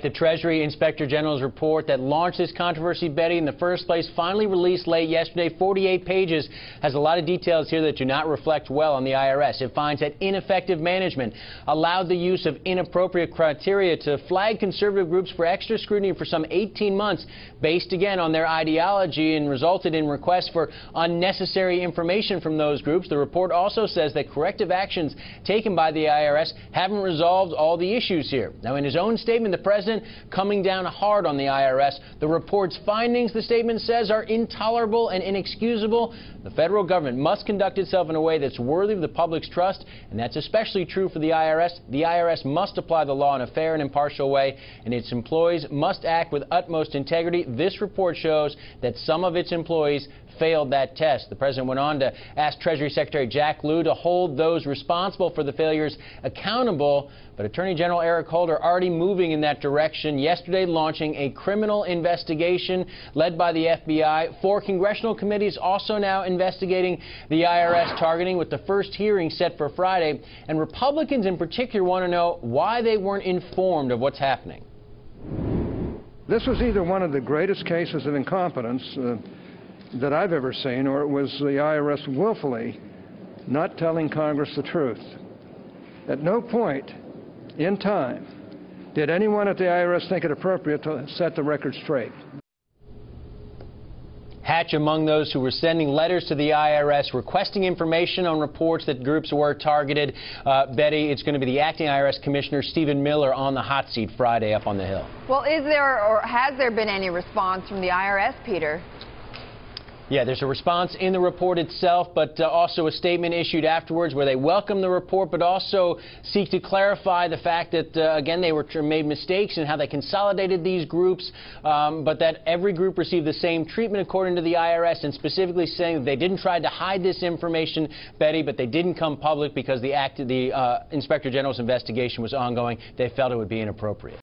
The Treasury Inspector General's report that launched this controversy, Betty, in the first place, finally released late yesterday. 48 pages, has a lot of details here that do not reflect well on the IRS. It finds that ineffective management allowed the use of inappropriate criteria to flag conservative groups for extra scrutiny for some 18 months, based again on their ideology, and resulted in requests for unnecessary information from those groups. The report also says that corrective actions taken by the IRS haven't resolved all the issues here. Now, in his own statement, the President coming down hard on the IRS. The report's findings, the statement says, are intolerable and inexcusable. The federal government must conduct itself in a way that's worthy of the public's trust, and that's especially true for the IRS. The IRS must apply the law in a fair and impartial way, and its employees must act with utmost integrity. This report shows that some of its employees failed that test. The President went on to ask Treasury Secretary Jack Lew to hold those responsible for the failures accountable, but Attorney General Eric Holder already moving in that direction, yesterday launching a criminal investigation led by the FBI. 4 congressional committees also now investigating the IRS targeting, with the first hearing set for Friday. And Republicans in particular want to know why they weren't informed of what's happening. This was either one of the greatest cases of incompetence that I've ever seen, or it was the IRS willfully not telling Congress the truth. At no point in time did anyone at the IRS think it appropriate to set the record straight. Hatch among those who were sending letters to the IRS requesting information on reports that groups were targeted. Betty, it's going to be the acting IRS Commissioner Stephen Miller on the hot seat Friday up on the Hill. Well, is there or has there been any response from the IRS, Peter? Yeah, there's a response in the report itself, but also a statement issued afterwards where they welcome the report, but also seek to clarify the fact that, again, they made mistakes in how they consolidated these groups, but that every group received the same treatment according to the IRS, and specifically saying that they didn't try to hide this information, Betty, but they didn't come public because the Inspector General's investigation was ongoing. They felt it would be inappropriate.